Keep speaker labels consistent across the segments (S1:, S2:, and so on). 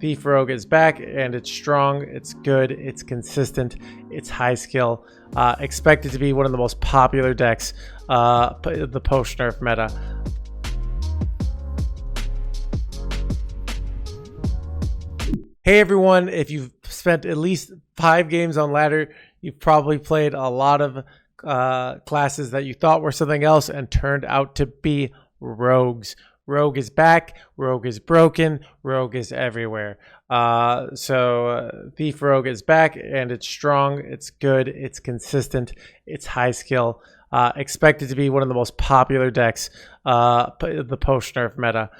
S1: Thief Rogue is back, and it's strong, it's good, it's consistent, it's high skill. Expected to be one of the most popular decks, the post-nerf meta. Hey everyone, if you've spent at least 5 games on ladder, you've probably played a lot of classes that you thought were something else and turned out to be rogues. Rogue is back, Rogue is broken, Rogue is everywhere. Thief Rogue is back, and it's strong, it's good, it's consistent, it's high skill. Expected to be one of the most popular decks, the post-nerf meta.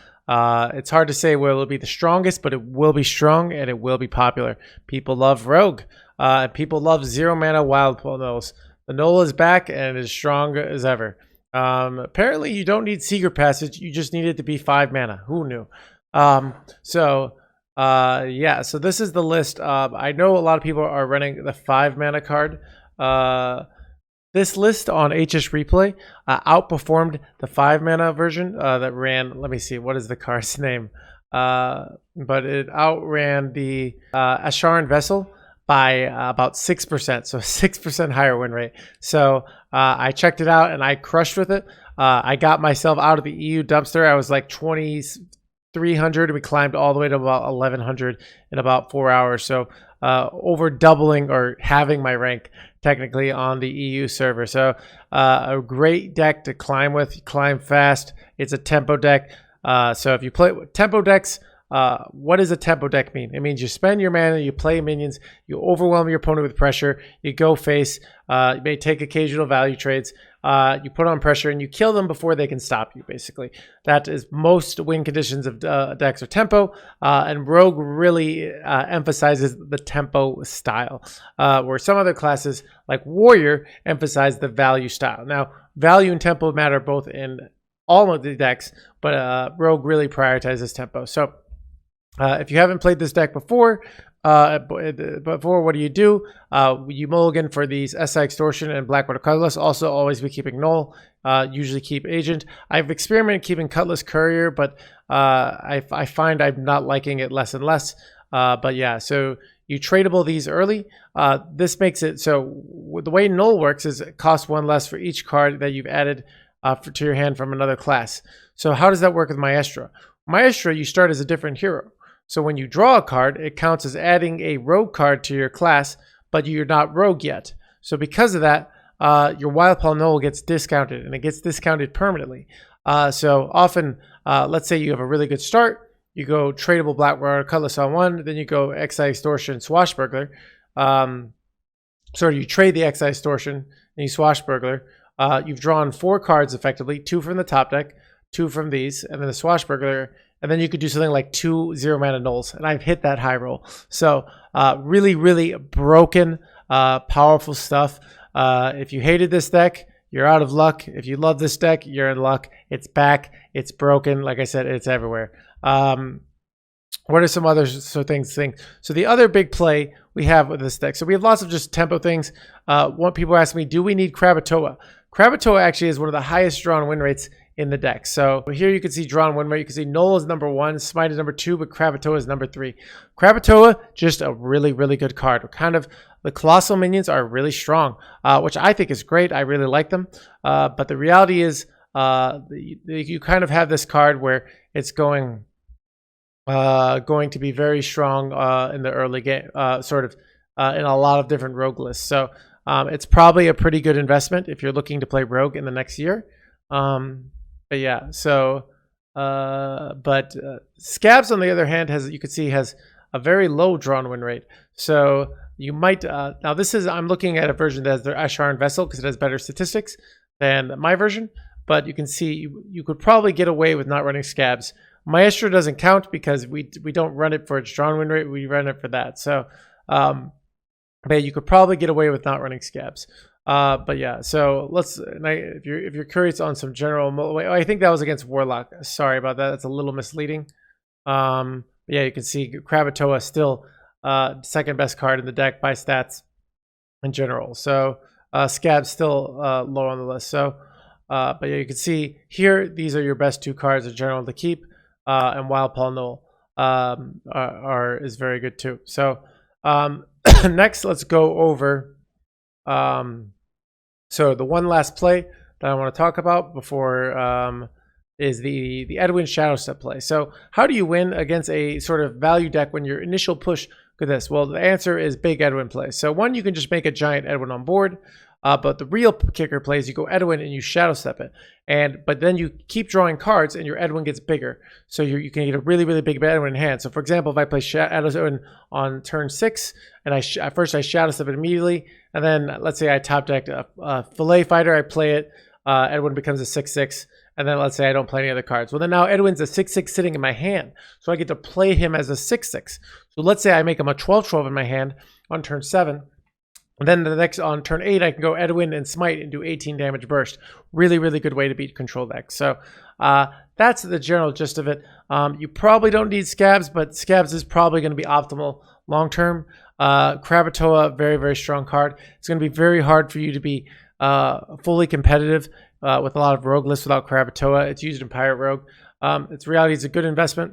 S1: It's hard to say where it'll be the strongest, but it will be strong and it will be popular. People love Rogue. People love 0 mana wild Nulls. The Null is back and is strong as ever. Apparently you don't need Secret Passage, you just need it to be 5 mana. Who knew? So this is the list. I know a lot of people are running the 5 mana card. This list on HS Replay outperformed the 5 mana version that ran, let me see, what is the card's name? But it outran the Asharan Vessel by about 6%, so 6% higher win rate. So I checked it out and I crushed with it. I got myself out of the EU dumpster. I was like 2,300 and we climbed all the way to about 1,100 in about 4 hours. So over doubling or having my rank technically on the EU server. So a great deck to climb with. You climb fast. It's a tempo deck. So if you play tempo decks, what does a tempo deck mean? It means you spend your mana, you play minions, you overwhelm your opponent with pressure, you go face, you may take occasional value trades, you put on pressure, and you kill them before they can stop you, basically. That is most win conditions of decks are tempo, and Rogue really emphasizes the tempo style, where some other classes, like Warrior, emphasize the value style. Now, value and tempo matter both in all of the decks, but Rogue really prioritizes tempo. So if you haven't played this deck before, what do? You mulligan for these SI Extortion and Blackwater Cutlass. Also, always be keeping Null. Usually keep Agent. I've experimented keeping Cutlass Courier, but I find I'm not liking it less and less. But yeah, so you tradable these early. This makes it so the way Null works is it costs 1 less for each card that you've added to your hand from another class. So how does that work with Maestra? Maestra, you start as a different hero. So when you draw a card, it counts as adding a rogue card to your class, but you're not rogue yet. So because of that, your Wild Paw Null gets discounted, and it gets discounted permanently. So often, let's say you have a really good start, you go tradable Blackwater Cutlass on 1, then you go XI Extortion, Swashbuckler. You trade the XI Extortion, and you Swashbuckler. You've drawn 4 cards effectively, 2 from the top deck, 2 from these, and then the Swashbuckler. And then you could do something like 2 0 mana Nulls. And I've hit that high roll. So really, really broken, powerful stuff. If you hated this deck, you're out of luck. If you love this deck, you're in luck. It's back. It's broken. Like I said, it's everywhere. What are some other things? So the other big play we have with this deck. So we have lots of just tempo things. One people ask me, do we need Krakatoa? Krakatoa actually is one of the highest drawn win rates in the deck. So here you can see drawn win rate. You can see Null is number 1, Smite is number 2, but Krakatoa is number 3. Krakatoa, just a really, really good card. Kind of the colossal minions are really strong, which I think is great. I really like them. But the reality is you kind of have this card where it's going to be very strong in the early game, in a lot of different rogue lists. So it's probably a pretty good investment if you're looking to play rogue in the next year. But yeah, so Scabs on the other hand has a very low drawn win rate. So you might now this is, I'm looking at a version that has their Asharan Vessel because it has better statistics than my version. But you can see you could probably get away with not running Scabs. Maestro doesn't count because we don't run it for its drawn win rate. We run it for that. So but you could probably get away with not running Scabs. But yeah, so if you're curious on some general, I think that was against Warlock. Sorry about that. That's a little misleading. Yeah, you can see Krakatoa still second best card in the deck by stats in general. So Scab's still low on the list. So, but yeah, you can see here, these are your best 2 cards in general to keep, and Wild Paw Null. is very good too. So next, let's go over. So the one last play that I want to talk about before is the Edwin Shadow Step play. So how do you win against a sort of value deck when your initial push? Look at this. Well, the answer is big Edwin play. So one, you can just make a giant Edwin on board. But the real kicker play is you go Edwin and you Shadow Step it. But then you keep drawing cards and your Edwin gets bigger. So you can get a really, really big Edwin in hand. So for example, if I play Edwin on turn 6 and I Shadow Step it immediately, and then let's say I top decked a Fillet Fighter, I play it, Edwin becomes a 6/6, and then let's say I don't play any other cards. Well, then now Edwin's a 6/6 sitting in my hand. So I get to play him as a 6/6. So let's say I make him a 12/12 in my hand on turn 7. And then the next on turn 8, I can go Edwin and Smite and do 18 damage burst. Really, really good way to beat control decks. So that's the general gist of it. You probably don't need Scabs, but Scabs is probably going to be optimal long term. Krakatoa, very, very strong card. It's going to be very hard for you to be fully competitive with a lot of rogue lists without Krakatoa. It's used in Pirate Rogue. It's reality, it's a good investment.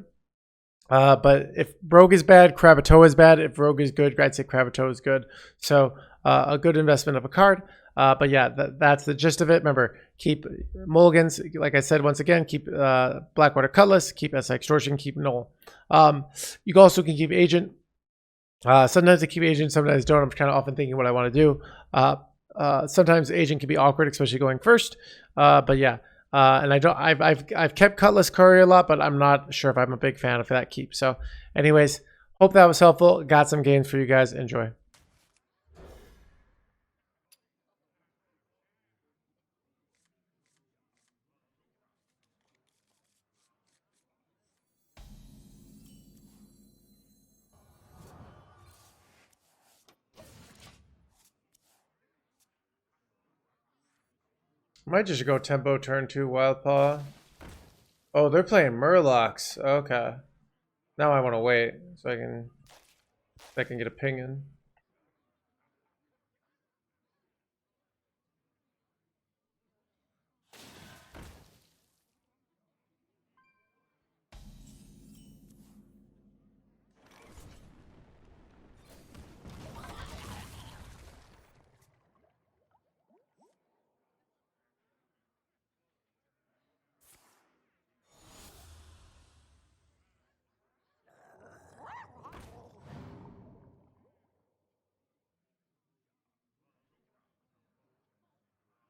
S1: But if Rogue is bad, Krakatoa is bad. If Rogue is good, I'd say Krakatoa is good. So a good investment of a card. But yeah, that's the gist of it. Remember, keep mulligans. Like I said, once again, keep Blackwater Cutlass, keep SI Extortion, keep Null. You also can keep Agent. Sometimes I keep Agent, sometimes I don't. I'm kind of often thinking what I want to do. Sometimes Agent can be awkward, especially going first. But yeah. And I've kept Cutlass Courier a lot, but I'm not sure if I'm a big fan of that keep. So anyways, hope that was helpful. Got some games for you guys. Enjoy. Might just go tempo turn 2 Wild Paw. Oh, they're playing Murlocs. Okay. Now I want to wait so I can get a ping in.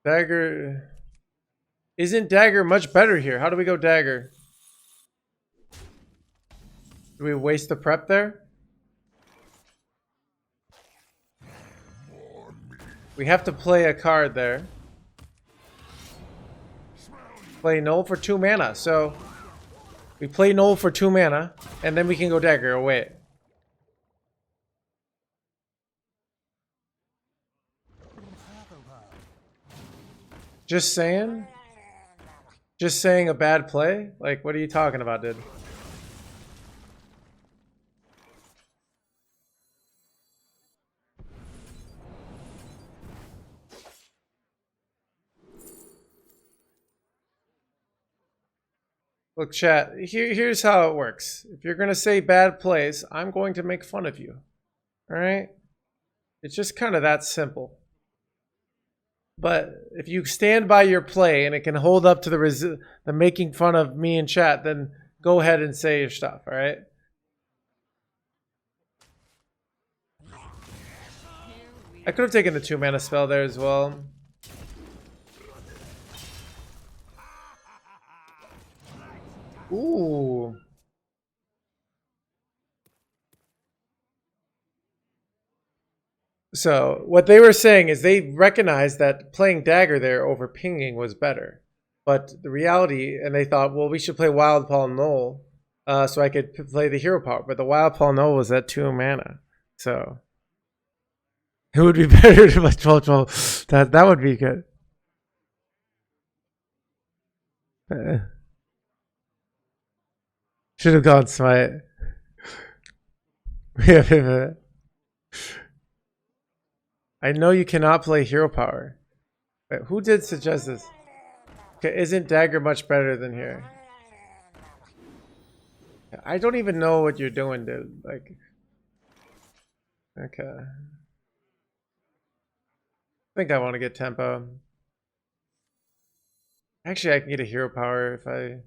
S1: Dagger. Isn't Dagger much better here? How do we go Dagger? Do we waste the prep there? We have to play a card there. Play Null for 2 mana. So we play Null for 2 mana, and then we can go Dagger. Oh, wait. Just saying? Just saying a bad play? Like, what are you talking about, dude? Look, chat, here's how it works. If you're going to say bad plays, I'm going to make fun of you. All right? It's just kind of that simple. But if you stand by your play and it can hold up to the making fun of me in chat, then go ahead and say your stuff, all right? I could have taken the 2 mana spell there as well. Ooh. So what they were saying is they recognized that playing Dagger there over pinging was better. But the reality, and they thought, well, we should play Wild Paw Null so I could play the Hero Power. But the Wild Paw Null was at 2 mana. So it would be better to play 12/12. That would be good. Should have gone Smite. I know you cannot play Hero Power. Wait, who did suggest this? Okay, isn't Dagger much better than here? I don't even know what you're doing, dude. Like, okay. I think I want to get tempo. Actually, I can get a hero power if I...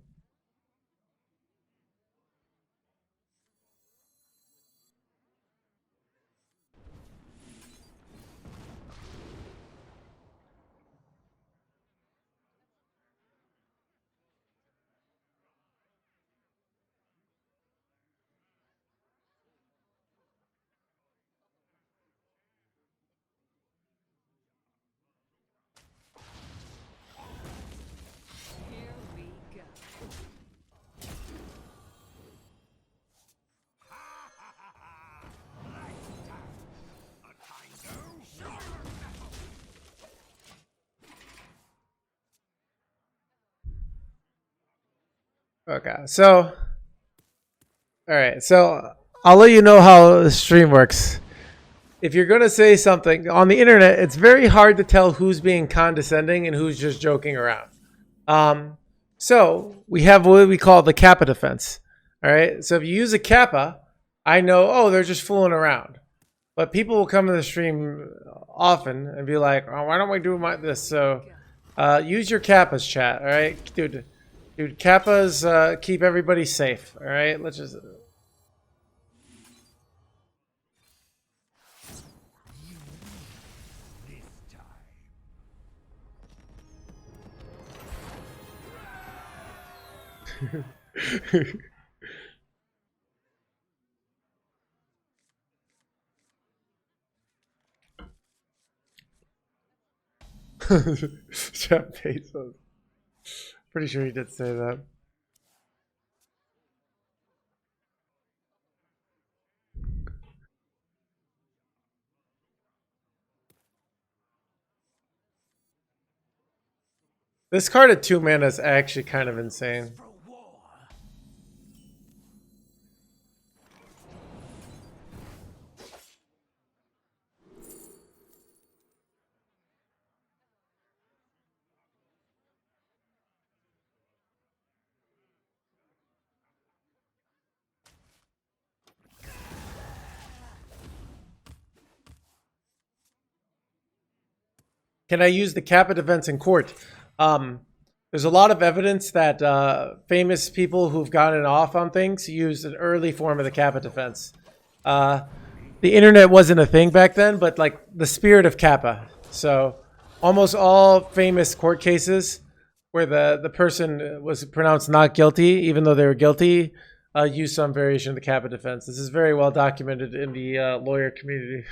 S1: Okay, so... Alright, so I'll let you know how the stream works. If you're going to say something on the internet, it's very hard to tell who's being condescending and who's just joking around. So we have what we call the Kappa defense. All right. So if you use a Kappa, I know, oh, they're just fooling around. But people will come to the stream often and be like, oh, why don't we do this? So use your Kappas, chat. All right, dude. Kappas keep everybody safe. All right. Let's just. Jeff Bezos. Pretty sure he did say that. This card at 2 mana is actually kind of insane. Can I use the Kappa defense in court? There's a lot of evidence that famous people who've gotten off on things used an early form of the Kappa defense. The internet wasn't a thing back then, but like the spirit of Kappa. So almost all famous court cases where the person was pronounced not guilty, even though they were guilty, used some variation of the Kappa defense. This is very well documented in the lawyer community.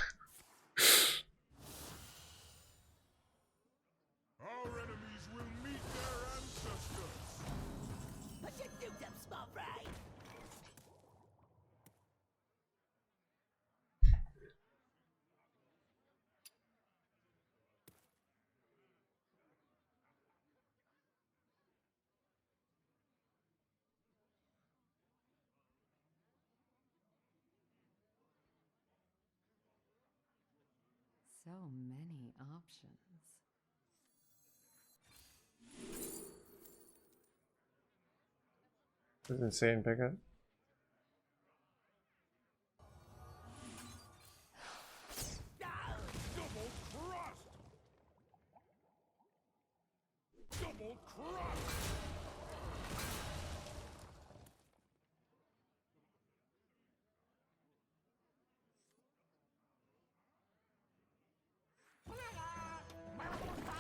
S2: So many options.
S1: This is insane pickup.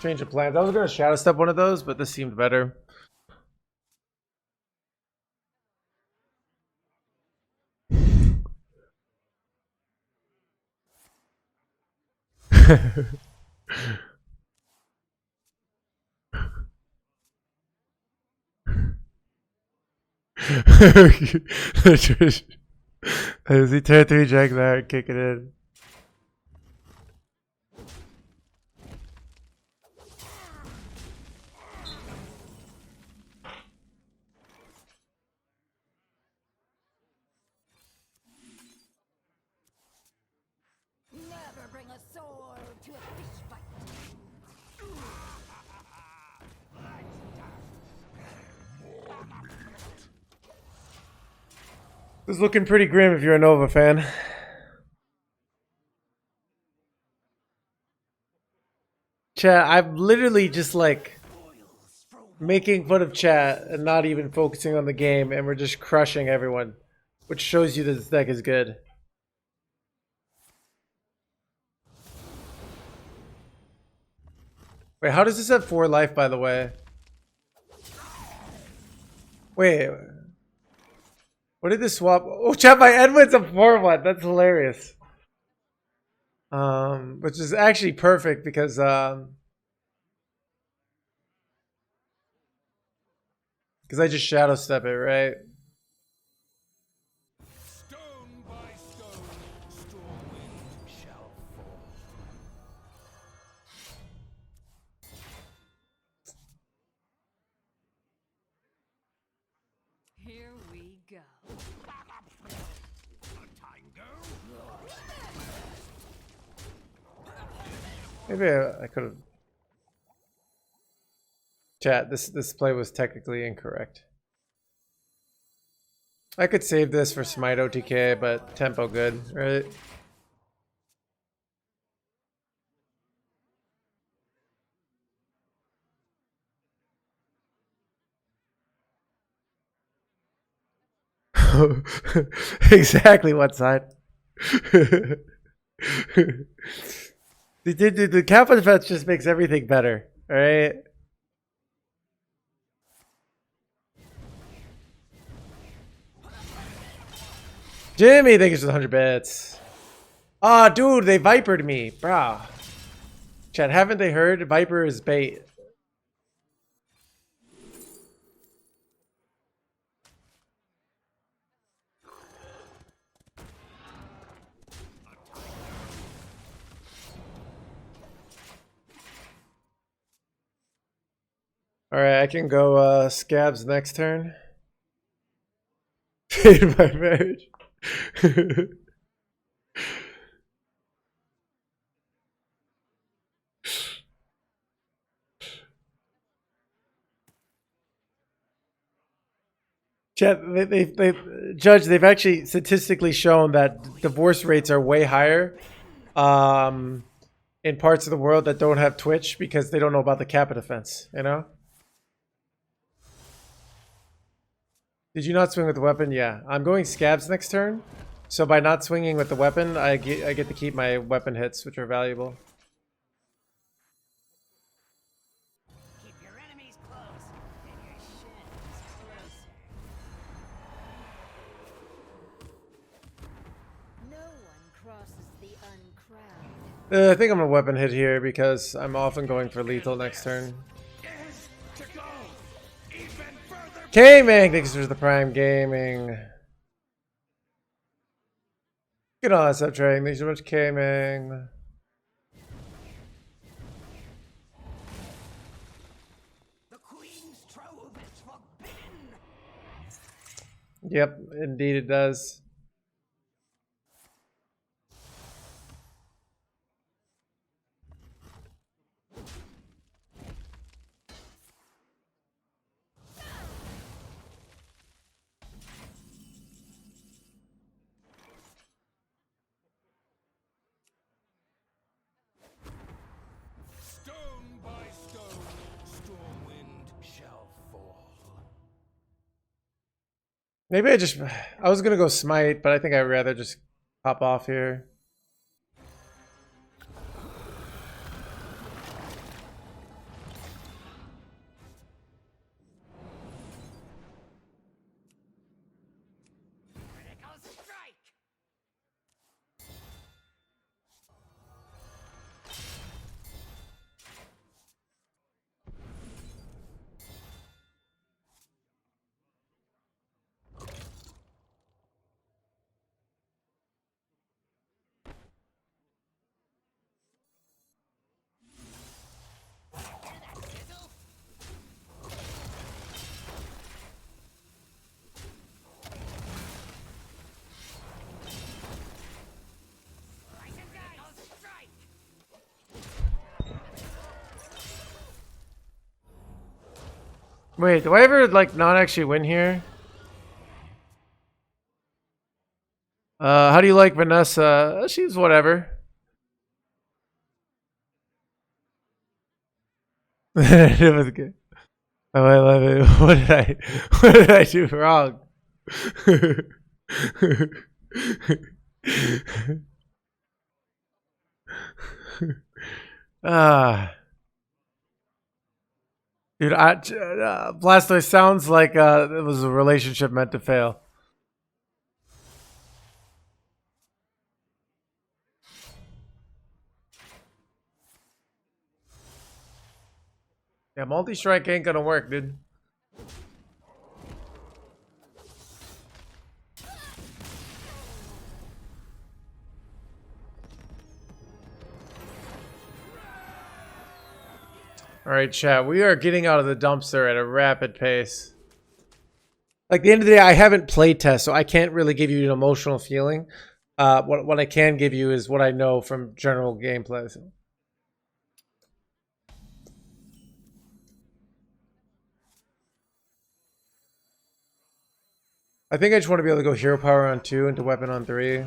S1: Change of plans. I was going to shadow step one of those, but this seemed better. As he turn 3 Jack there, kick it in.
S3: Never bring a sword to a fish fight.
S1: It's looking pretty grim if you're a Nova fan. Chat, I'm literally just like making fun of chat and not even focusing on the game, and we're just crushing everyone, which shows you that this deck is good. Wait, how does this have 4 life, by the way? Wait, what did this swap? Oh, chat, my Edwin's a 4-1. That's hilarious. Which is actually perfect because I just shadow step it, right?
S4: Stone by stone, storm wind shall fall.
S2: Here we go.
S1: Maybe I could have. Chat, this play was technically incorrect. I could save this for Smite OTK, but tempo good, right? Exactly what side? The Kappa defense just makes everything better, alright? Jimmy, thank you for the 100 bits. Ah, dude, they Vipered me, brah. Chat, haven't they heard? Viper is bait. Alright, I can go Scabs next turn. Fade my marriage. Chat, they've actually statistically shown that divorce rates are way higher in parts of the world that don't have Twitch because they don't know about the Kappa defense, you know? Did you not swing with the weapon? Yeah. I'm going Scabs next turn. So by not swinging with the weapon, I get to keep my weapon hits, which are valuable.
S3: Keep your enemies close, and your shins closer. No one crosses the uncrowned.
S1: I think I'm gonna weapon hit here because I'm often going for lethal next turn.
S4: Is to go even further.
S1: Gaming! Thanks for the Prime Gaming. Get on that sub trading. Thanks so much, Gaming.
S3: The Queen's trove is forbidden.
S1: Yep, indeed it does.
S4: Stone by stone, storm wind shall fall.
S1: Maybe I was gonna go Smite, but I think I'd rather just pop off here.
S3: Critical strike.
S1: Wait, do I ever like not actually win here? How do you like Vanessa? She's whatever. It was good. Oh, I love it. What did I do wrong? Ah, dude, Blastoise sounds like it was a relationship meant to fail. Yeah, multi-strike ain't gonna work, dude. All right, chat. We are getting out of the dumpster at a rapid pace. Like, the end of the day, I haven't played test, so I can't really give you an emotional feeling. What I can give you is what I know from general gameplay. So. I think I just want to be able to go hero power on 2 into weapon on 3.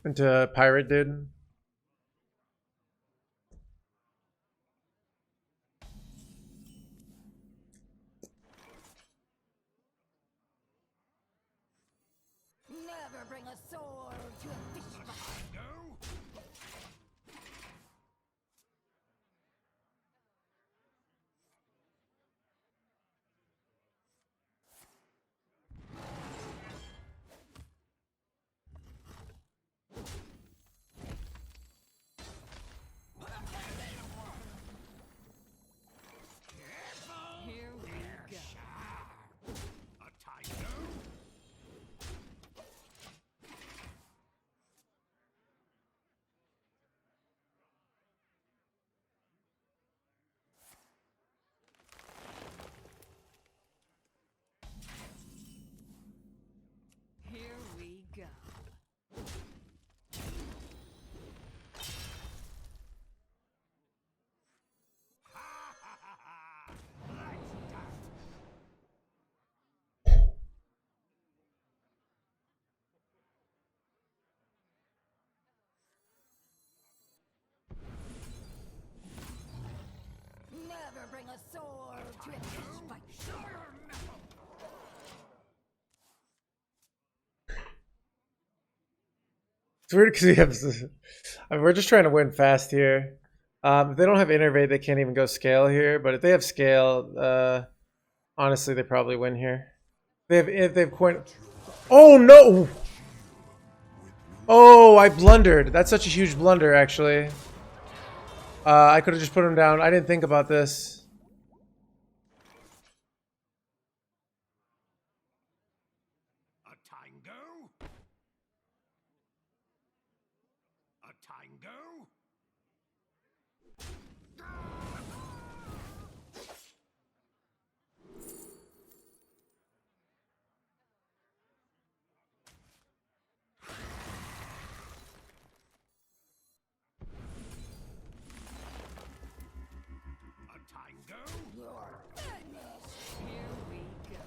S1: Into pirate, dude.
S3: Never bring a sword to a fish fight.
S4: No?
S2: Here we go.
S4: A tiger?
S2: Here we go.
S3: Never bring a sword to a fish fight.
S1: It's weird because we have. I mean, we're just trying to win fast here. If they don't have innervate, they can't even go scale here. But if they have scale, honestly, they probably win here. If they've coin. Oh no! Oh, I blundered. That's such a huge blunder, actually. I could have just put him down. I didn't think about this.
S4: A tango? A tango? A tango?
S2: Here we go.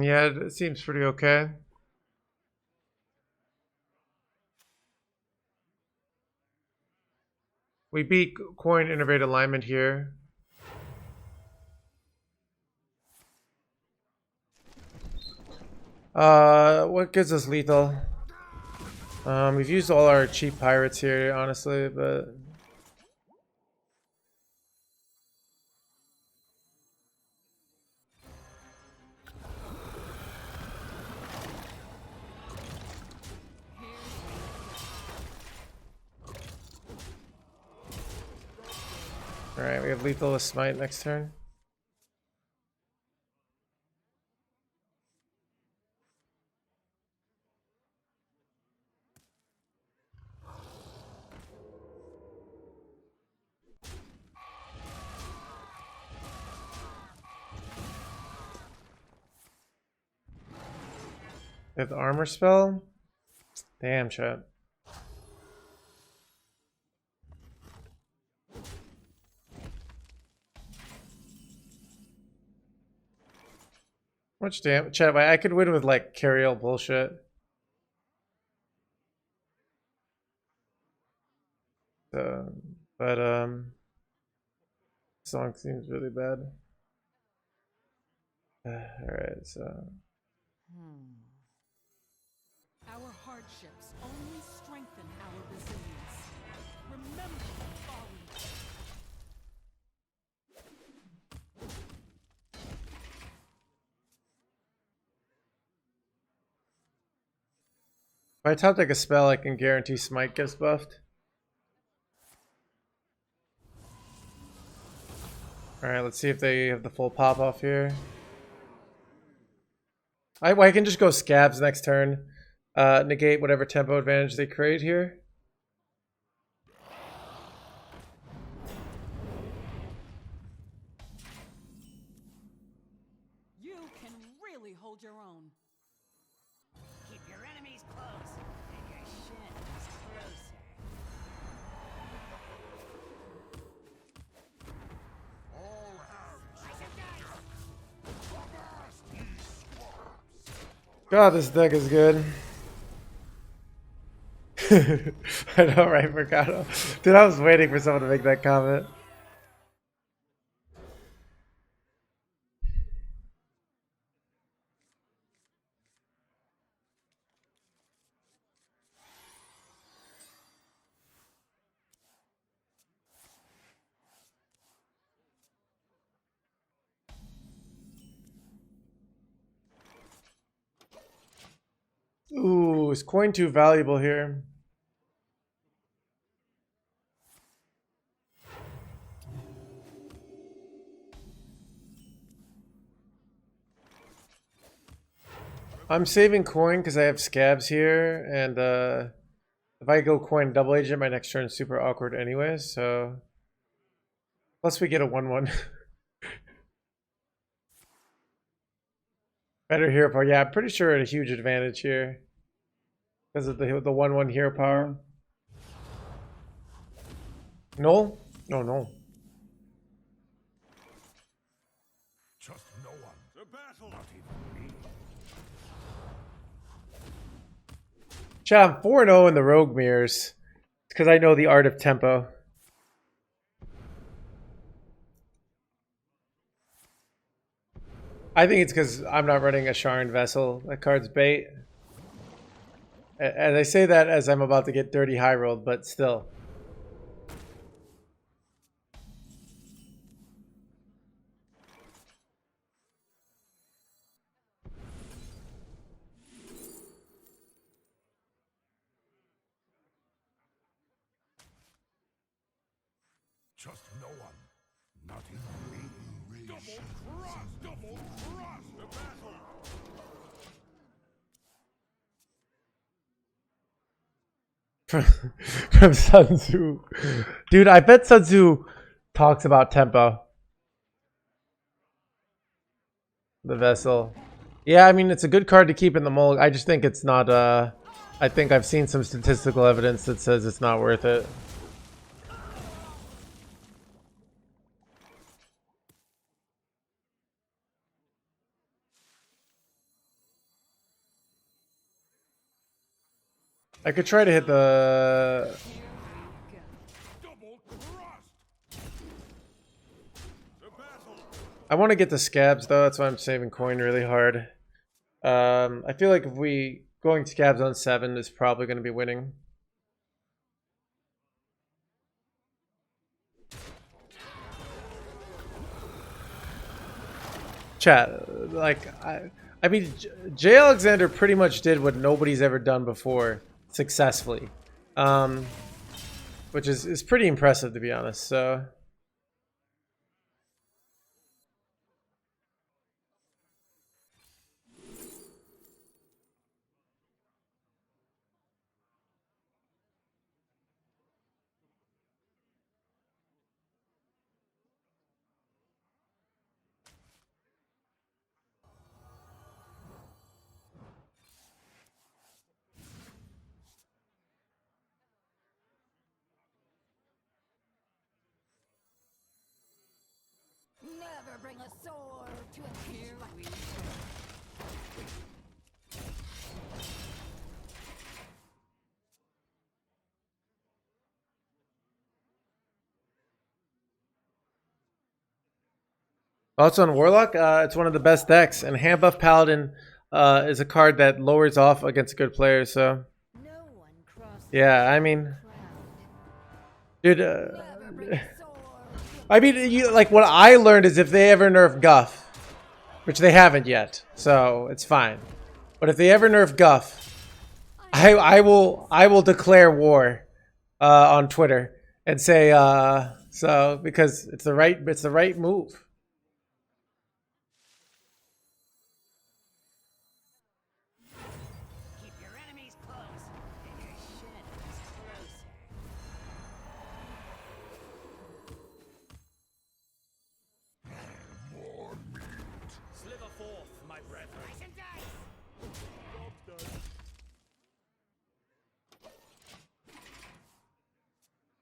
S1: Yeah, it seems pretty okay. We beat coin innervate alignment here. What gives us lethal? We've used all our cheap pirates here, honestly, but all right, we have lethal with smite next turn. They have the armor spell. Damn, chat. Much damage. Chat, I could win with like carry-all bullshit. But song seems really bad. Alright, so
S2: Our hardships only strengthen our resilience. Remember the folly.
S1: if I top deck a spell, I can guarantee Smite gets buffed. Alright, let's see if they have the full pop off here. I can just go Scabs next turn. Negate whatever tempo advantage they create here.
S2: You can really hold your own.
S3: Keep your enemies close and your shins closer.
S4: All hands.
S3: Slice of dice.
S1: God, this deck is good. I know, right, Mercado? Dude, I was waiting for someone to make that comment. Ooh, is coin too valuable here? I'm saving coin because I have Scabs here, and if I go coin double agent, my next turn is super awkward anyway, so... Plus we get a 1-1. Better hero power. Yeah, I'm pretty sure a huge advantage here. Because of the 1-1 hero power. No? No, no.
S4: Trust no one. The battle. Not even me.
S1: Chat, I'm 4-0 in the Rogue Mirrors. Because I know the art of tempo. I think it's because I'm not running a Sharon Vessel. That card's bait. And I say that as I'm about to get dirty high rolled, but still.
S4: Trust no one. Not even me. Double cross. Double cross. The battle.
S1: From Sun Tzu. Dude, I bet Sun Tzu talks about tempo. The Vessel. Yeah, I mean, it's a good card to keep in the mold. I just think it's not, I think I've seen some statistical evidence that says it's not worth it. I could try to hit the...
S4: Double crossed. The battle.
S1: I want to get the Scabs, though. That's why I'm saving coin really hard. I feel like if we... Going Scabs on 7 is probably going to be winning. Chat, like, I mean, J. Alexander pretty much did what nobody's ever done before successfully. Which is pretty impressive, to be honest, so...
S3: Never bring a sword to a
S2: Here
S3: pitch like
S2: we go.
S1: Thoughts on Warlock? It's one of the best decks, and Hand Buff Paladin is a card that lowers off against good players. So,
S3: No one crosses
S1: yeah, I mean,
S3: the
S1: dude,
S3: Never been sore.
S1: I mean, you like what I learned is if they ever nerf Guff, which they haven't yet, so it's fine. But if they ever nerf Guff, I will declare war on Twitter and say so because it's the right move.
S3: Keep your enemies close, and your shins closer.
S4: Sliver forth, my brethren.
S3: Slice and dice.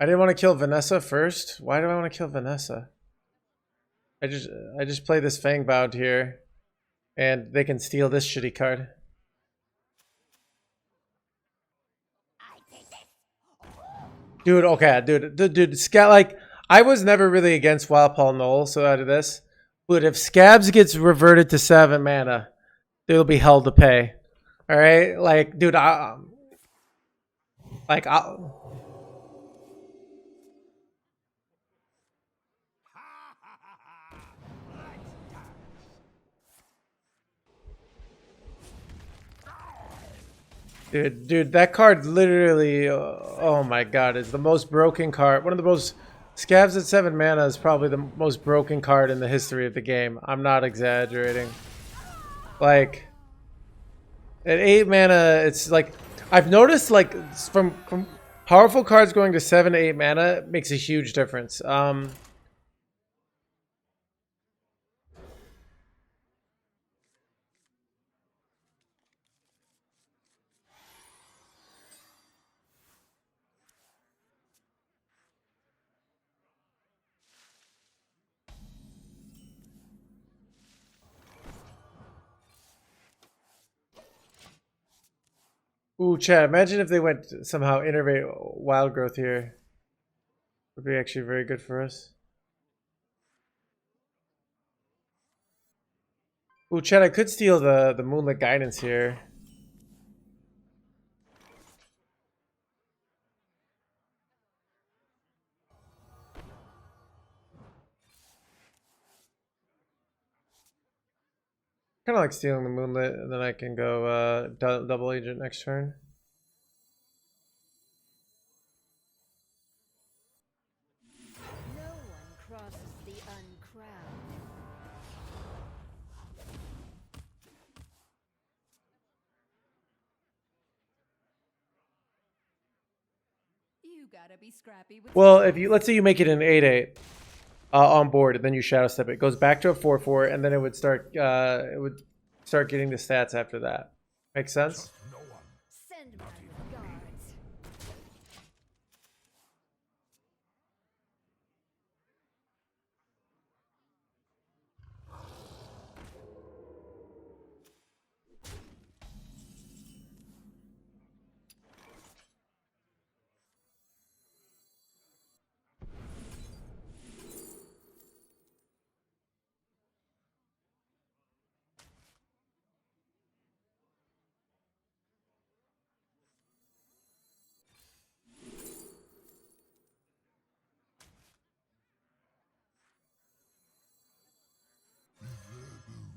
S1: I didn't want to kill Vanessa first. Why do I want to kill Vanessa? I just play this Fangbound here, and they can steal this shitty card. Dude, okay, dude, like I was never really against Wild Paul Knoll, so out of this, but if Scabs gets reverted to 7 mana, there'll be hell to pay. All right, like, dude, I. Dude, that card literally, oh my god, is the most broken card. One of the most, Scabs at 7 mana is probably the most broken card in the history of the game. I'm not exaggerating. Like, at 8 mana, it's like, I've noticed like from powerful cards going to 7 to 8 mana makes a huge difference. Ooh, Chad, imagine if they went somehow innovate Wild Growth here. Would be actually very good for us. Ooh, Chad, I could steal the Moonlit Guidance here. Kind of like stealing the Moonlit, and then I can go double agent next turn.
S3: No one crosses the uncrowned.
S2: You gotta be scrappy with
S1: Well, if you let's say you make it an 8/8 on board, and then you shadow step it, goes back to a 4/4, and then it would start getting the stats after that. Make sense?
S4: No one.
S3: Send my regards.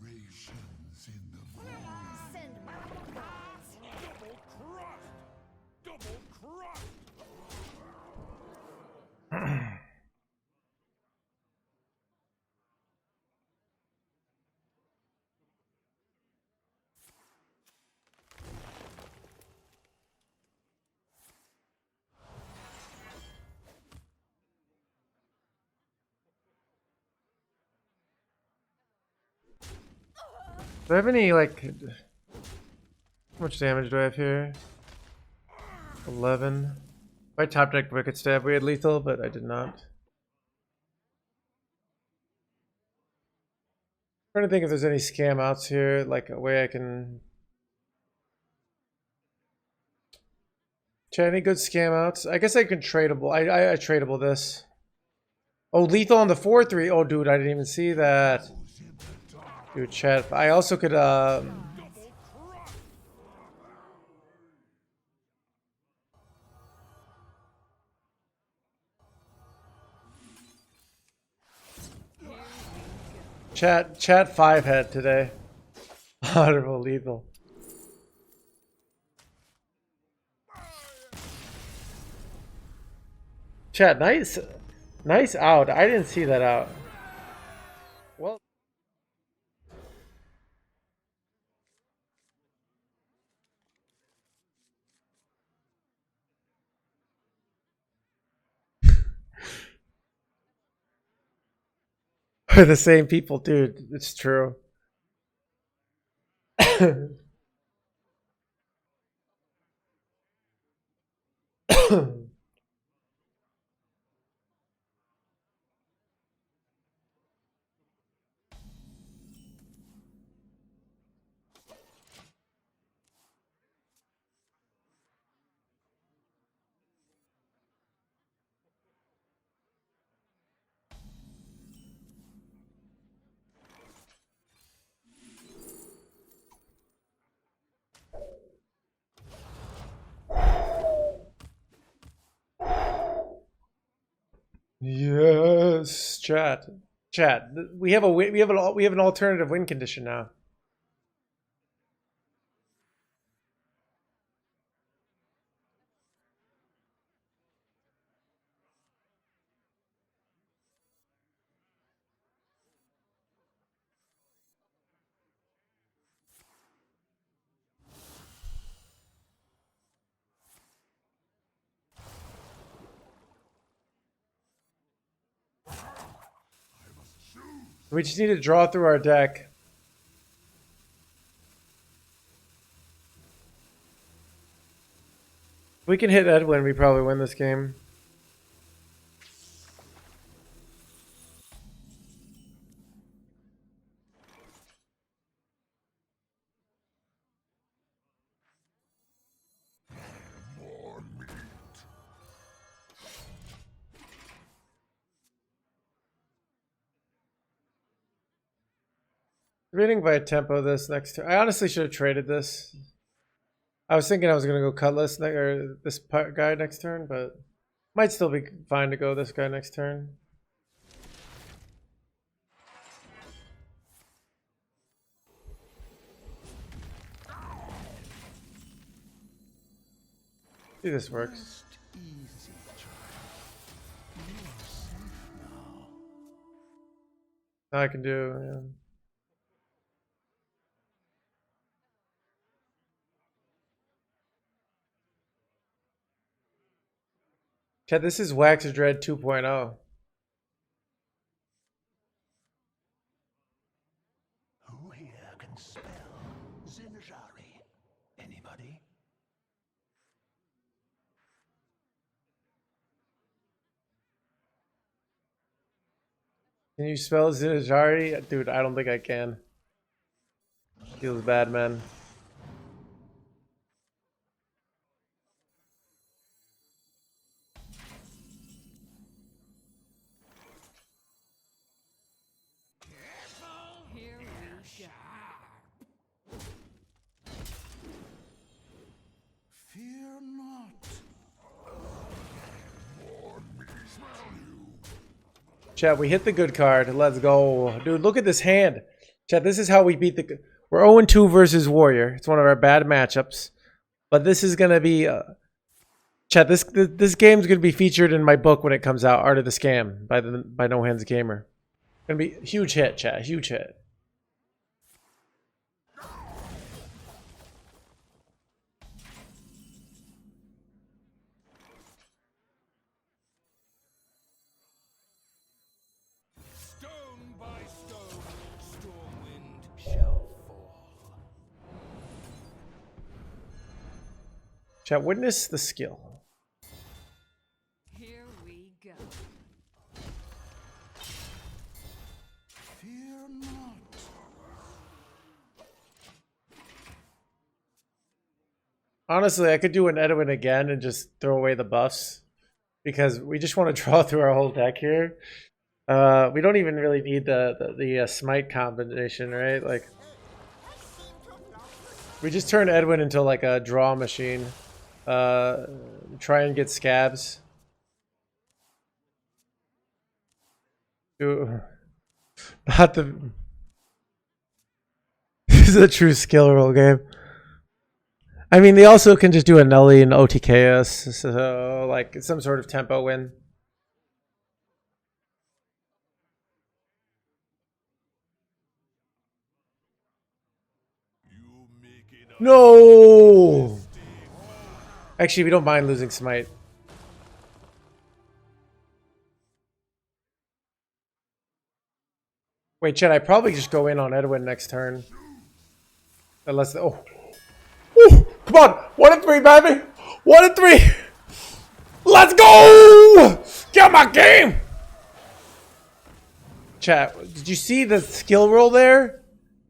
S4: Reverberations in the void.
S3: Send my regards.
S4: Double crushed! Double crushed!
S1: Do I have any, like... How much damage do I have here? 11. If I top decked Wicked Stab, we had lethal, but I did not. Trying to think if there's any scam outs here, like a way I can... Chat, any good scam outs? I guess I can tradable. I tradable this. Oh, lethal on the 4/3. Oh, dude, I didn't even see that. do chat. I also could chat 5 head today. Honorable lethal. Chat, nice out. I didn't see that out. Well, we're the same people, dude. It's true. Yes, chat. Chat. We have an alternative win condition now. We just need to draw through our deck. If we can hit Edwin, we probably win this game. Reading by tempo this next turn. I honestly should have traded this. I was thinking I was gonna go Cutlass or this guy next turn, but might still be fine to go this guy next turn. See, this works. Now I can do. Yeah. Chat, this is Wax Dread 2.0.
S4: Who here can spell Zinjari? Anybody?
S1: Can you spell Zinjari? Dude, I don't think I can. Feels bad, man.
S2: Here we go.
S4: Fear not.
S1: Chat, we hit the good card. Let's go. Dude, look at this hand. Chat, this is how we beat the... We're 0-2 versus Warrior. It's one of our bad matchups. But this is going to be... Chat, this game's going to be featured in my book when it comes out, Art of the Scam, by No Hands Gamer. Going to be a huge hit, chat. Huge hit.
S4: Stone by stone, Stormwind shall fall.
S1: Chat, witness the skill.
S2: Here we go.
S4: Fear not.
S1: Honestly, I could do an Edwin again and just throw away the buffs. Because we just want to draw through our whole deck here. We don't even really need the smite combination, right? Like, we just turn Edwin into like a draw machine. Try and get scabs. Not the. This is a true skill roll game. I mean, they also can just do a Nully and OTK us, so like some sort of tempo win. No! Actually, we don't mind losing smite. Wait, Chet, I probably just go in on Edwin next turn. Unless, oh. Ooh, come on! 1 and 3, baby! 1 and 3! Let's go! Get my game! Chat, did you see the skill roll there?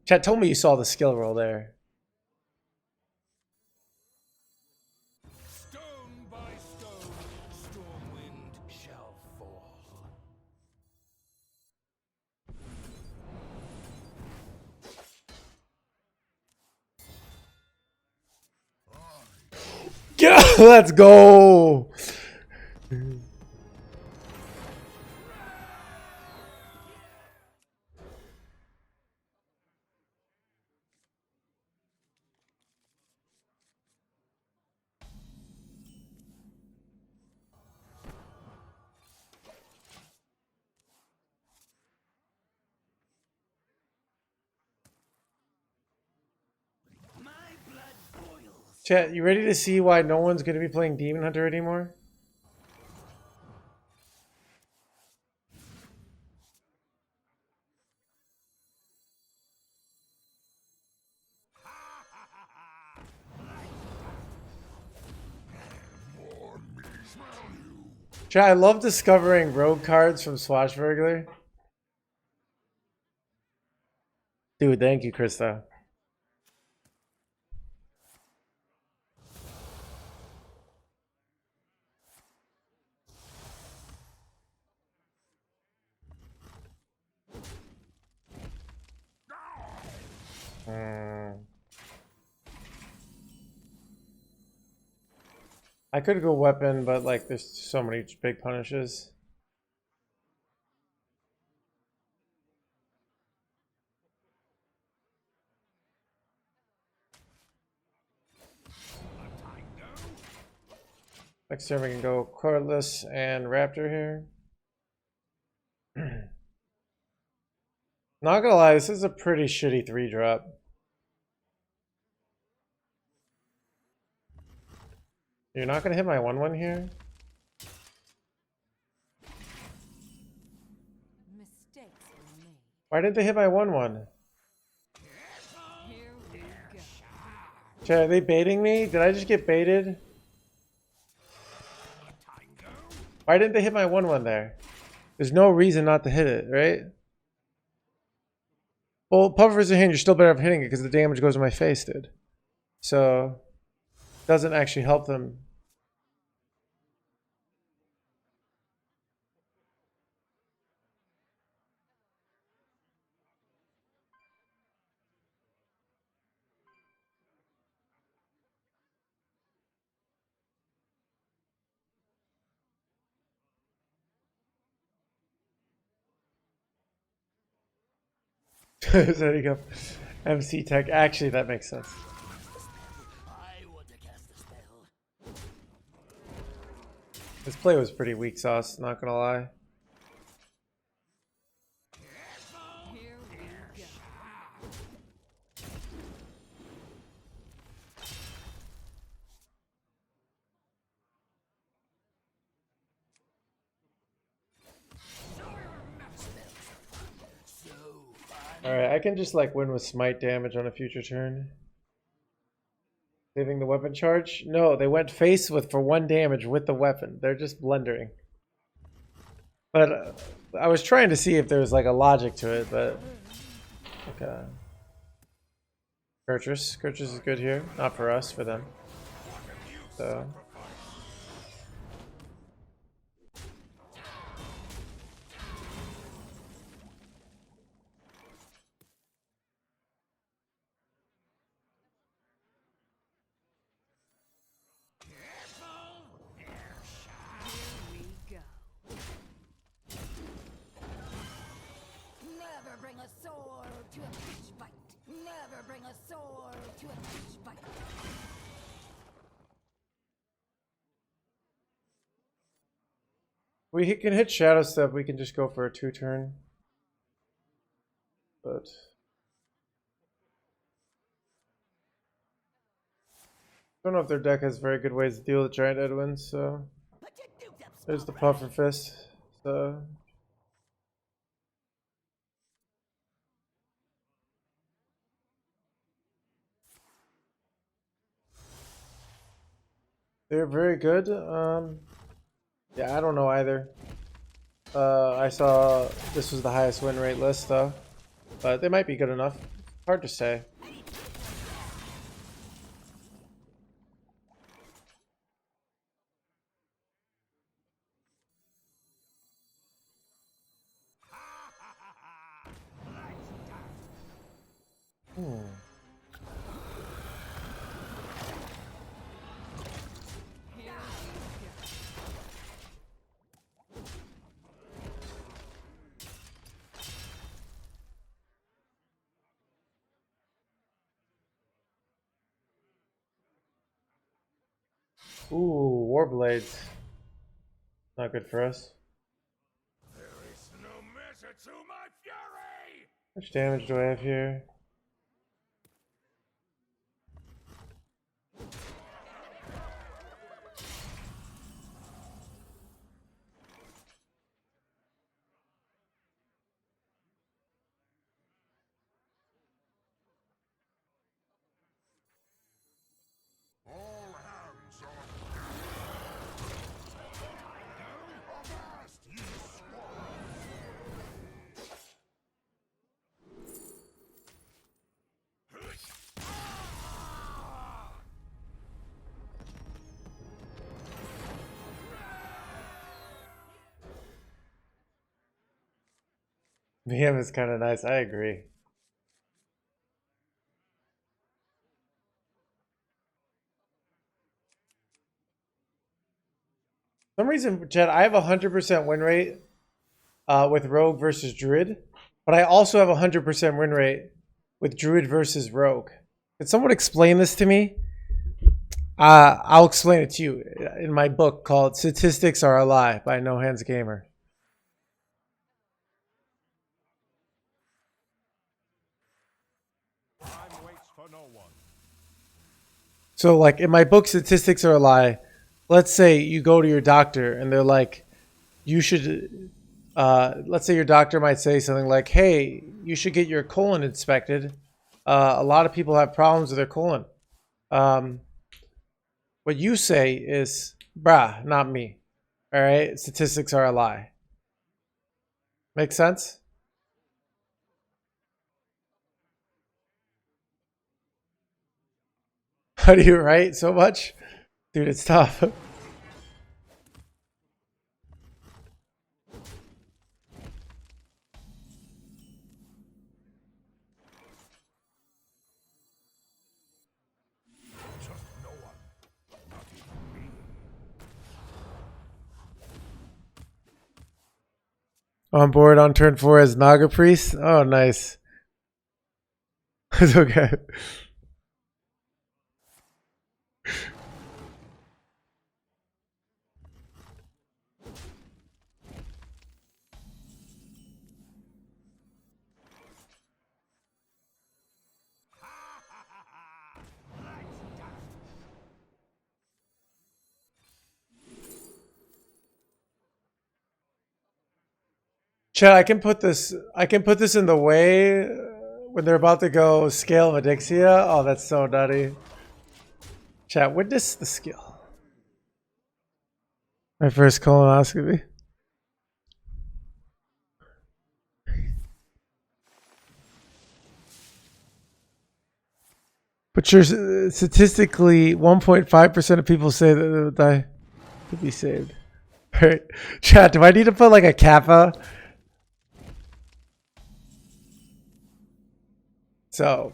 S1: Chat told me you saw the skill roll there.
S4: Stone by stone, Stormwind shall fall.
S1: Get let's go!
S3: My blood boils.
S1: Chat, you ready to see why no one's going to be playing Demon Hunter anymore? Chat, I love discovering rogue cards from Swashbuckler. Dude, thank you, Krista. I could go weapon, but like there's so many big punishes. Next turn we can go Cordless and Raptor here. Not gonna lie, this is a pretty shitty 3-drop. You're not gonna hit my 1/1 here?
S2: Mistakes were made.
S1: Why didn't they hit my 1/1?
S2: Here we go.
S1: Chat, are they baiting me? Did I just get baited? Why didn't they hit my 1/1 there? There's no reason not to hit it, right? Well, Puffer's in hand, you're still better off hitting it because the damage goes in my face, dude. So, doesn't actually help them. There you go. MC Tech. Actually, that makes sense.
S3: I want to cast a spell.
S1: This play was pretty weak sauce, not gonna lie.
S2: Here we go.
S1: Alright, I can just like win with smite damage on a future turn. Saving the weapon charge? No, they went face with for 1 damage with the weapon. They're just blundering. But I was trying to see if there was like a logic to it, but okay. Kurtrus is good here. Not for us, for them. So
S2: a sword to a fight.
S1: We can hit Shadow Step. We can just go for a 2-turn. But I don't know if their deck has very good ways to deal with giant Edwins. So there's the Puffer Fist. So they're very good. Yeah, I don't know either. I saw this was the highest win rate list though, but they might be good enough. Hard to say. Ooh, Warblades. Not good for us.
S4: There is no measure to my fury!
S1: How much damage do I have here?
S4: All hands on avast, ye
S1: VM is kind of nice. I agree. For some reason, Chad, I have 100% win rate with Rogue versus Druid, but I also have 100% win rate with Druid versus Rogue. Could someone explain this to me? I'll explain it to you in my book called Statistics Are a Lie by No Hands Gamer.
S4: time waits for no one.
S1: So, like, in my book, Statistics Are a Lie, let's say you go to your doctor and they're like, you should, let's say your doctor might say something like, hey, you should get your colon inspected. A lot of people have problems with their colon. What you say is, brah, not me. All right? Statistics are a lie. Make sense? How do you write so much? Dude, it's tough.
S4: Trust no one, not even me.
S1: On board on turn 4 as Naga Priest. Oh, nice. It's okay. Chad, I can put this in the way when they're about to go scale Medixia. Oh, that's so nutty. Chat, witness the skill. My first colonoscopy. But you're statistically 1.5% of people say that they would die to be saved. All right, chat, do I need to put like a kappa? So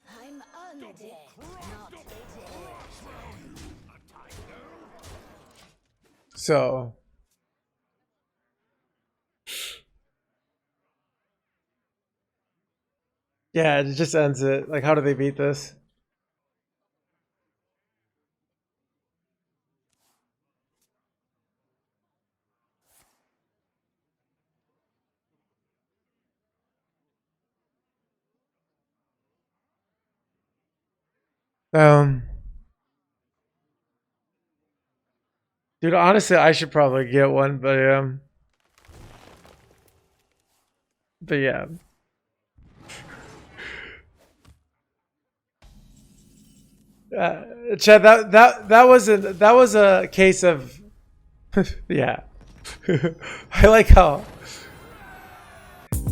S3: I'm undead, not dead.
S1: So Yeah, it just ends it. Like, how do they beat this? Um, dude, honestly, I should probably get one, but yeah. Chad, that was a case of, yeah. I like how.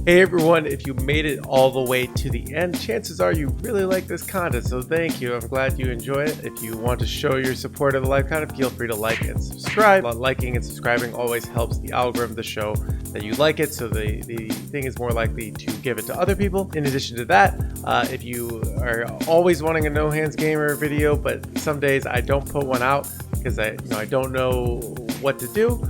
S1: Hey everyone, if you made it all the way to the end, chances are you really like this content, so thank you. I'm glad you enjoy it. If you want to show your support of the live content, feel free to like and subscribe. Liking and subscribing always helps the algorithm of the show that you like it, so the thing is more likely to give it to other people. In addition to that, if you are always wanting a No Hands Gamer video, but some days I don't put one out because I don't know what to do,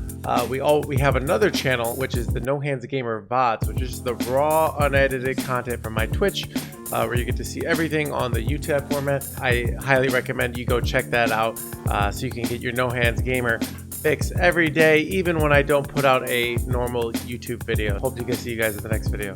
S1: we have another channel, which is the No Hands Gamer Vods, which is the raw, unedited content from my Twitch, where you get to see everything on the YouTube format. I highly recommend you go check that out, so you can get your No Hands Gamer fix every day, even when I don't put out a normal YouTube video. Hope to see you guys in the next video.